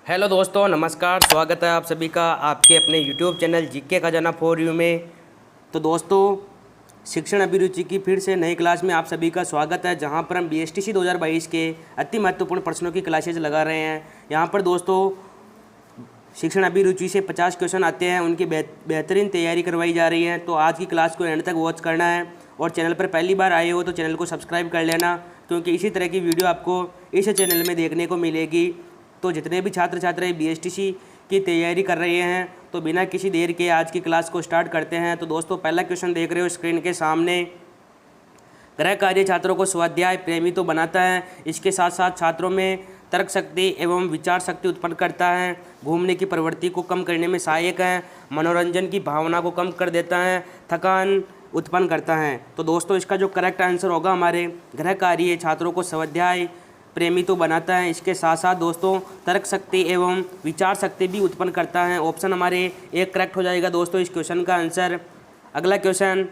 Hello दोस्तों, नमस्कार। स्वागत है आप सभी का आपके अपने यूट्यूब चैनल जीके खजाना फॉर यू में। तो दोस्तों, शिक्षण अभिरुचि की फिर से नई क्लास में आप सभी का स्वागत है, जहां पर हम बीएसटीसी 2022 के अति महत्वपूर्ण प्रश्नों की क्लासेज लगा रहे हैं। यहां पर दोस्तों शिक्षण अभिरुचि से 50 क्वेश्चन आते हैं, उनकी बेहतरीन तैयारी करवाई जा रही है। तो आज की क्लास को एंड तक वॉच करना है और चैनल पर पहली बार आए हो तो चैनल को सब्सक्राइब कर लेना, क्योंकि इसी तरह की वीडियो आपको इस चैनल में देखने को मिलेगी। तो जितने भी छात्र छात्राएं बीएसटीसी की तैयारी कर रहे हैं, तो बिना किसी देर के आज की क्लास को स्टार्ट करते हैं। तो दोस्तों, पहला क्वेश्चन देख रहे हो स्क्रीन के सामने। गृह कार्य छात्रों को स्वाध्याय प्रेमी तो बनाता है, इसके साथ साथ छात्रों में तर्क शक्ति एवं विचार शक्ति उत्पन्न करता है, घूमने की प्रवृत्ति को कम करने में सहायक है, मनोरंजन की भावना को कम कर देता है, थकान उत्पन्न करता है। तो दोस्तों, इसका जो करेक्ट आंसर होगा हमारे गृह कार्य छात्रों को स्वाध्याय प्रेमी तो बनाता है, इसके साथ साथ दोस्तों तर्क शक्ति एवं विचार शक्ति भी उत्पन्न करता है। ऑप्शन हमारे एक करेक्ट हो जाएगा दोस्तों इस क्वेश्चन का आंसर। अगला क्वेश्चन,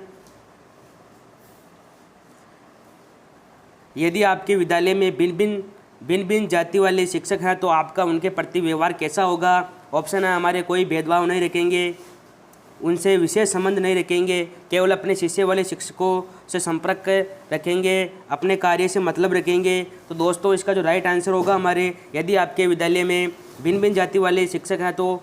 यदि आपके विद्यालय में भिन्न भिन्न जाति वाले शिक्षक हैं तो आपका उनके प्रति व्यवहार कैसा होगा। ऑप्शन है हमारे कोई भेदभाव नहीं रखेंगे, उनसे विशेष संबंध नहीं रखेंगे, केवल अपने शिष्य वाले शिक्षकों से संपर्क रखेंगे, अपने कार्य से मतलब रखेंगे। तो दोस्तों, इसका जो राइट आंसर होगा हमारे, यदि आपके विद्यालय में भिन्न भिन्न जाति वाले शिक्षक हैं तो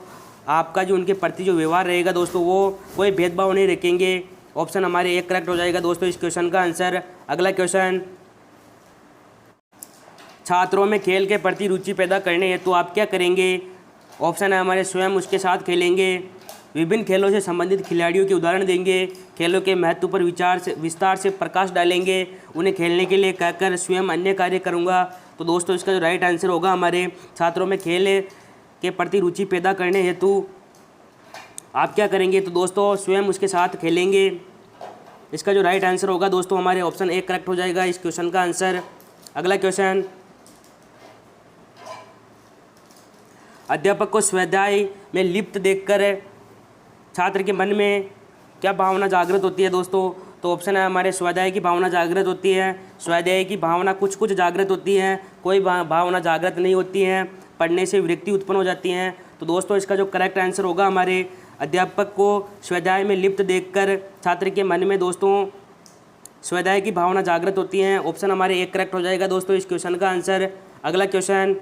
आपका जो उनके प्रति जो व्यवहार रहेगा दोस्तों, वो कोई भेदभाव नहीं रखेंगे। ऑप्शन हमारे एक करेक्ट हो जाएगा दोस्तों इस क्वेश्चन का आंसर। अगला क्वेश्चन, छात्रों में खेल के प्रति रुचि पैदा करने हेतु तो आप क्या करेंगे। ऑप्शन है हमारे स्वयं उसके साथ खेलेंगे, विभिन्न खेलों से संबंधित खिलाड़ियों के उदाहरण देंगे, खेलों के महत्व पर विस्तार से प्रकाश डालेंगे, उन्हें खेलने के लिए कहकर स्वयं अन्य कार्य करूंगा। तो दोस्तों, इसका जो राइट आंसर होगा हमारे, छात्रों में खेल के प्रति रुचि पैदा करने हेतु आप क्या करेंगे। तो दोस्तों, स्वयं उसके साथ खेलेंगे। इसका जो राइट आंसर होगा दोस्तों हमारे, ऑप्शन एक करेक्ट हो जाएगा इस क्वेश्चन का आंसर। अगला क्वेश्चन, अध्यापक को स्वाध्याय में लिप्त देखकर छात्र के मन में क्या भावना जागृत होती है दोस्तों। तो ऑप्शन है हमारे स्वाध्याय की भावना जागृत होती है, स्वाध्याय की भावना कुछ कुछ जागृत होती है, कोई भावना जागृत नहीं होती है, पढ़ने से विरक्ति उत्पन्न हो जाती हैं। तो दोस्तों, इसका जो करेक्ट आंसर होगा हमारे, अध्यापक को स्वाध्याय में लिप्त देखकर छात्र के मन में दोस्तों स्वाध्याय की भावना जागृत होती हैं। ऑप्शन हमारे एक करेक्ट हो जाएगा दोस्तों इस क्वेश्चन का आंसर। अगला क्वेश्चन,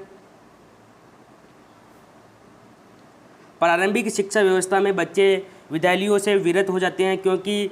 प्रारंभिक शिक्षा व्यवस्था में बच्चे विद्यालयों से विरत हो जाते हैं क्योंकि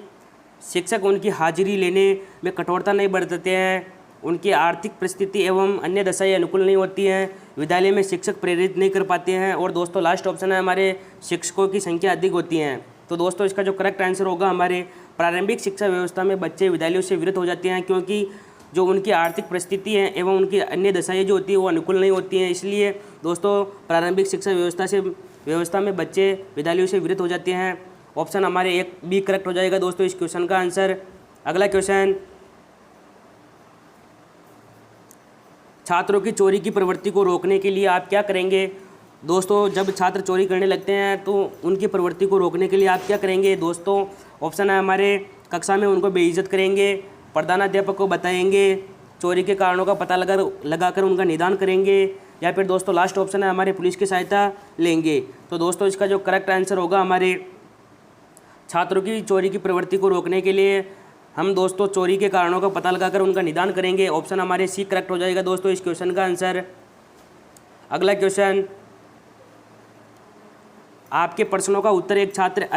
शिक्षक उनकी हाजिरी लेने में कठोरता नहीं बरतते हैं, उनकी आर्थिक परिस्थिति एवं अन्य दशाएं अनुकूल नहीं होती हैं, विद्यालय में शिक्षक प्रेरित नहीं कर पाते हैं, और दोस्तों लास्ट ऑप्शन है हमारे, शिक्षकों की संख्या अधिक होती हैं। तो दोस्तों, इसका जो करेक्ट आंसर होगा हमारे, प्रारंभिक शिक्षा व्यवस्था में बच्चे विद्यालयों से विरत हो जाते हैं क्योंकि जो उनकी आर्थिक परिस्थिति है एवं उनकी अन्य दशाएँ जो होती है वो अनुकूल नहीं होती हैं। इसलिए दोस्तों प्रारंभिक शिक्षा व्यवस्था में बच्चे विद्यालयों से विरत हो जाते हैं। ऑप्शन हमारे एक बी करेक्ट हो जाएगा दोस्तों इस क्वेश्चन का आंसर। अगला क्वेश्चन, छात्रों की चोरी की प्रवृत्ति को रोकने के लिए आप क्या करेंगे। दोस्तों, जब छात्र चोरी करने लगते हैं तो उनकी प्रवृत्ति को रोकने के लिए आप क्या करेंगे दोस्तों। ऑप्शन है हमारे, कक्षा में उनको बेइज्जत करेंगे, प्रधानाध्यापक को बताएंगे, चोरी के कारणों का पता लगाकर उनका निदान करेंगे, या फिर दोस्तों लास्ट ऑप्शन है हमारे, पुलिस की सहायता लेंगे। तो दोस्तों, इसका जो करेक्ट आंसर होगा हमारे, छात्रों की चोरी की प्रवृत्ति को रोकने के लिए हम दोस्तों चोरी के कारणों का पता लगाकर उनका निदान करेंगे। ऑप्शन हमारे सी करेक्ट हो जाएगा दोस्तों इस क्वेश्चन का आंसर। अगला क्वेश्चन, आपके प्रश्नों का उत्तर एक छात्र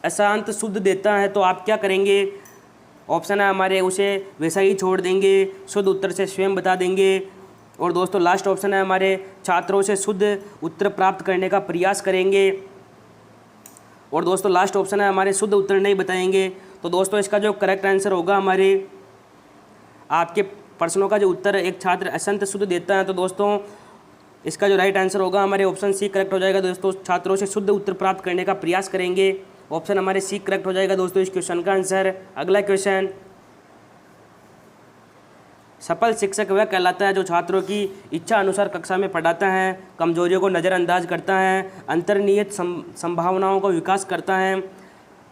अशांत शुद्ध देता है तो आप क्या करेंगे। ऑप्शन है हमारे, उसे वैसा ही छोड़ देंगे, शुद्ध उत्तर से स्वयं बता देंगे, और दोस्तों लास्ट ऑप्शन है हमारे, छात्रों से शुद्ध उत्तर प्राप्त करने का प्रयास करेंगे, और दोस्तों लास्ट ऑप्शन है हमारे, शुद्ध उत्तर नहीं बताएंगे। तो दोस्तों, इसका जो करेक्ट आंसर होगा हमारे, आपके प्रश्नों का जो उत्तर एक छात्र अशांत शुद्ध देता है, तो दोस्तों इसका जो राइट आंसर होगा हमारे, ऑप्शन सी करेक्ट हो जाएगा दोस्तों, छात्रों से शुद्ध उत्तर प्राप्त करने का प्रयास करेंगे। ऑप्शन हमारे सी करेक्ट हो जाएगा दोस्तों इस क्वेश्चन का आंसर। अगला क्वेश्चन, सफल शिक्षक वह कहलाता है जो छात्रों की इच्छा अनुसार कक्षा में पढ़ाता है, कमजोरियों को नज़रअंदाज करता है, अंतर्निहित संभावनाओं का विकास करता है,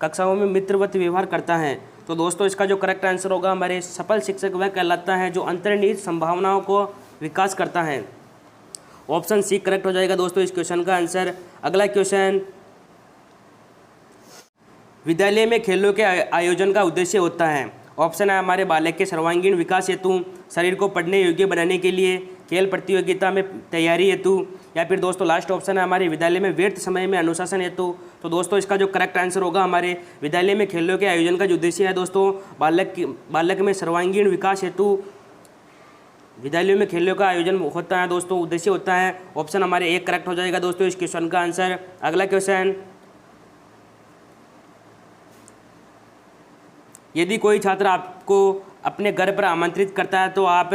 कक्षाओं में मित्रवत व्यवहार करता है। तो दोस्तों, इसका जो करेक्ट आंसर होगा हमारे, सफल शिक्षक वह कहलाता है जो अंतर्निहित संभावनाओं को विकास करता है। ऑप्शन सी करेक्ट हो जाएगा दोस्तों इस क्वेश्चन का आंसर। अगला क्वेश्चन, विद्यालय में खेलों के आयोजन का उद्देश्य होता है। ऑप्शन है हमारे बालक के सर्वांगीण विकास हेतु, शरीर को पढ़ने योग्य बनाने के लिए, खेल प्रतियोगिता में तैयारी हेतु, या फिर दोस्तों लास्ट ऑप्शन है हमारे विद्यालय में व्यर्थ समय में अनुशासन हेतु। तो दोस्तों इसका जो करेक्ट आंसर होगा हमारे विद्यालय में खेलों के आयोजन का जो उद्देश्य है दोस्तों बालक में सर्वांगीण विकास हेतु विद्यालयों में खेलों का आयोजन होता है दोस्तों, उद्देश्य होता है। ऑप्शन हमारे एक करेक्ट हो जाएगा दोस्तों इस क्वेश्चन का आंसर। अगला क्वेश्चन, यदि कोई छात्र आपको अपने घर पर आमंत्रित करता है तो आप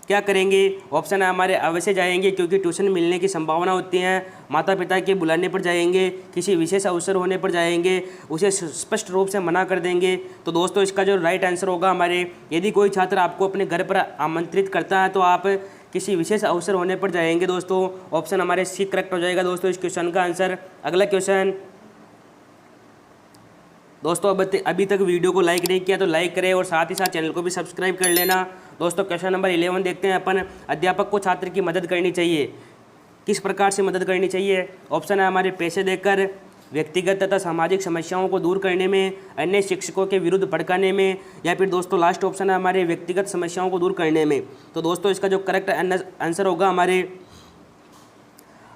क्या करेंगे? ऑप्शन है हमारे अवश्य जाएंगे क्योंकि ट्यूशन मिलने की संभावना होती है, माता पिता के बुलाने पर जाएंगे, किसी विशेष अवसर होने पर जाएंगे, उसे स्पष्ट रूप से मना कर देंगे। तो दोस्तों इसका जो राइट आंसर होगा हमारे, यदि कोई छात्र आपको अपने घर पर आमंत्रित करता है तो आप किसी विशेष अवसर होने पर जाएंगे दोस्तों। ऑप्शन हमारे सी करेक्ट हो जाएगा दोस्तों इस क्वेश्चन का आंसर। अगला क्वेश्चन, दोस्तों अभी तक वीडियो को लाइक नहीं किया तो लाइक करें और साथ ही साथ चैनल को भी सब्सक्राइब कर लेना। दोस्तों क्वेश्चन नंबर 11 देखते हैं अपन, अध्यापक को छात्र की मदद करनी चाहिए, किस प्रकार से मदद करनी चाहिए? ऑप्शन है हमारे पैसे देकर, व्यक्तिगत तथा सामाजिक समस्याओं को दूर करने में, अन्य शिक्षकों के विरुद्ध भड़काने में, या फिर दोस्तों लास्ट ऑप्शन है हमारे व्यक्तिगत समस्याओं को दूर करने में। तो दोस्तों इसका जो करेक्ट आंसर होगा हमारे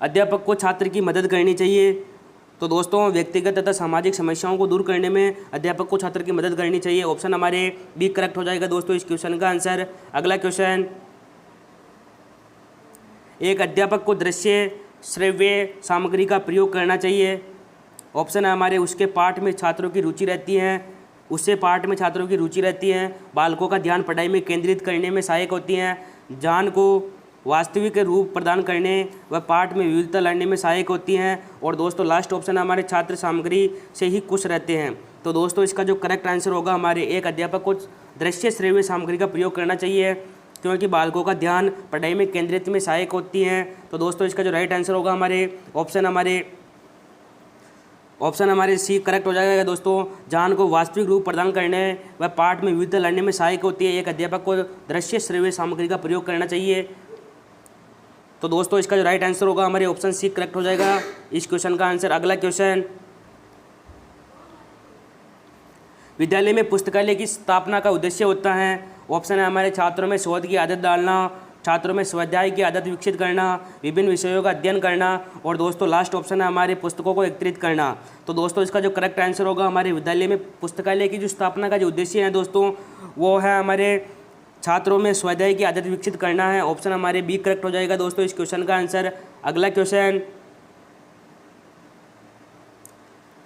अध्यापक को छात्र की मदद करनी चाहिए। तो दोस्तों व्यक्तिगत तथा सामाजिक समस्याओं को दूर करने में अध्यापक को छात्र की मदद करनी चाहिए। ऑप्शन हमारे बी करेक्ट हो जाएगा दोस्तों इस क्वेश्चन का आंसर। अगला क्वेश्चन, एक अध्यापक को दृश्य श्रव्य सामग्री का प्रयोग करना चाहिए। ऑप्शन है हमारे उसके पाठ में छात्रों की रुचि रहती है, उससे पाठ में छात्रों की रुचि रहती है, बालकों का ध्यान पढ़ाई में केंद्रित करने में सहायक होती हैं, ज्ञान को वास्तविक रूप प्रदान करने व पाठ में विविधता लाने में सहायक होती हैं, और दोस्तों लास्ट ऑप्शन हमारे छात्र सामग्री से ही खुश रहते हैं। तो दोस्तों इसका जो करेक्ट आंसर होगा हमारे, एक अध्यापक को दृश्य श्रव्य सामग्री का प्रयोग करना चाहिए क्योंकि बालकों का ध्यान पढ़ाई में केंद्रित में सहायक होती हैं। तो दोस्तों इसका जो राइट आंसर होगा हमारे ऑप्शन हमारे सी करेक्ट हो जाएगा दोस्तों, ज्ञान को वास्तविक रूप प्रदान करने व पाठ में विविधता लाने में सहायक होती है। एक अध्यापक को दृश्य श्रव्य सामग्री का प्रयोग करना चाहिए। तो दोस्तों इसका जो राइट आंसर होगा हमारे ऑप्शन सी करेक्ट हो जाएगा इस क्वेश्चन का आंसर। अगला क्वेश्चन, विद्यालय में पुस्तकालय की स्थापना का उद्देश्य होता है। ऑप्शन है हमारे छात्रों में शोध की आदत डालना, छात्रों में स्वाध्याय की आदत विकसित करना, विभिन्न विषयों का अध्ययन करना, और दोस्तों लास्ट ऑप्शन है हमारे पुस्तकों को एकत्रित करना। तो दोस्तों इसका जो करेक्ट आंसर होगा हमारे विद्यालय में पुस्तकालय की जो स्थापना का जो उद्देश्य है दोस्तों वो है हमारे छात्रों में स्वाध्याय की आदत विकसित करना है। ऑप्शन हमारे बी करेक्ट हो जाएगा दोस्तों इस क्वेश्चन का आंसर। अगला क्वेश्चन,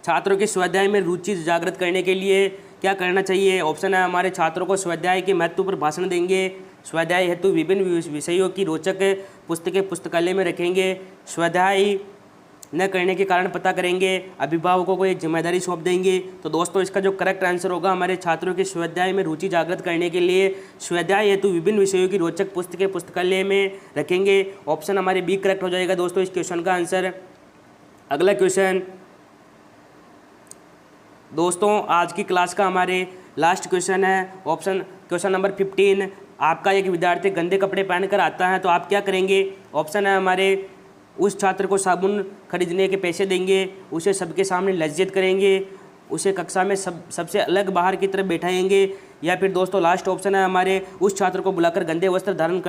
छात्रों के स्वाध्याय में रुचि जागृत करने के लिए क्या करना चाहिए? ऑप्शन है हमारे छात्रों को स्वाध्याय के महत्व पर भाषण देंगे, स्वाध्याय हेतु विभिन्न विषयों की रोचक पुस्तकें पुस्तकालय में रखेंगे, स्वाध्याय न करने के कारण पता करेंगे, अभिभावकों को एक जिम्मेदारी सौंप देंगे। तो दोस्तों इसका जो करेक्ट आंसर होगा हमारे छात्रों के स्वाध्याय में रुचि जागृत करने के लिए स्वाध्याय हेतु विभिन्न विषयों की रोचक पुस्तकें पुस्तकालय में रखेंगे। ऑप्शन हमारे बी करेक्ट हो जाएगा दोस्तों इस क्वेश्चन का आंसर। अगला क्वेश्चन, दोस्तों आज की क्लास का हमारे लास्ट क्वेश्चन है क्वेश्चन नंबर 15। आपका एक विद्यार्थी गंदे कपड़े पहनकर आता है तो आप क्या करेंगे? ऑप्शन है हमारे उस छात्र को साबुन खरीदने के पैसे देंगे, उसे सबके सामने लज्जित करेंगे, उसे कक्षा में सबसे अलग बाहर की तरफ बैठाएंगे, या फिर दोस्तों लास्ट ऑप्शन है हमारे उस छात्र को बुलाकर गंदे वस्त्र धारण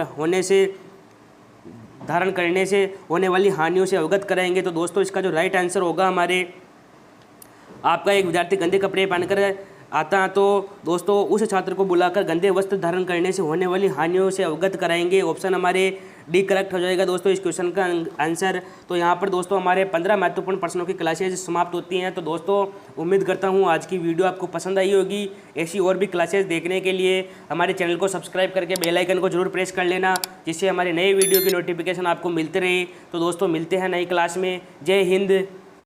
करने से होने वाली हानियों से अवगत कराएंगे। तो दोस्तों इसका जो राइट आंसर होगा हमारे, आपका एक विद्यार्थी गंदे कपड़े पहनकर आता है तो दोस्तों उस छात्र को बुलाकर गंदे वस्त्र धारण करने से होने वाली हानियों से अवगत कराएंगे। ऑप्शन हमारे डी करेक्ट हो जाएगा दोस्तों इस क्वेश्चन का आंसर। तो यहाँ पर दोस्तों हमारे 15 महत्वपूर्ण प्रश्नों की क्लासेज समाप्त होती हैं। तो दोस्तों उम्मीद करता हूँ आज की वीडियो आपको पसंद आई होगी। ऐसी और भी क्लासेज देखने के लिए हमारे चैनल को सब्सक्राइब करके बेल आइकन को जरूर प्रेस कर लेना, जिससे हमारे नए वीडियो की नोटिफिकेशन आपको मिलते रहे। तो दोस्तों मिलते हैं नई क्लास में। जय हिंद।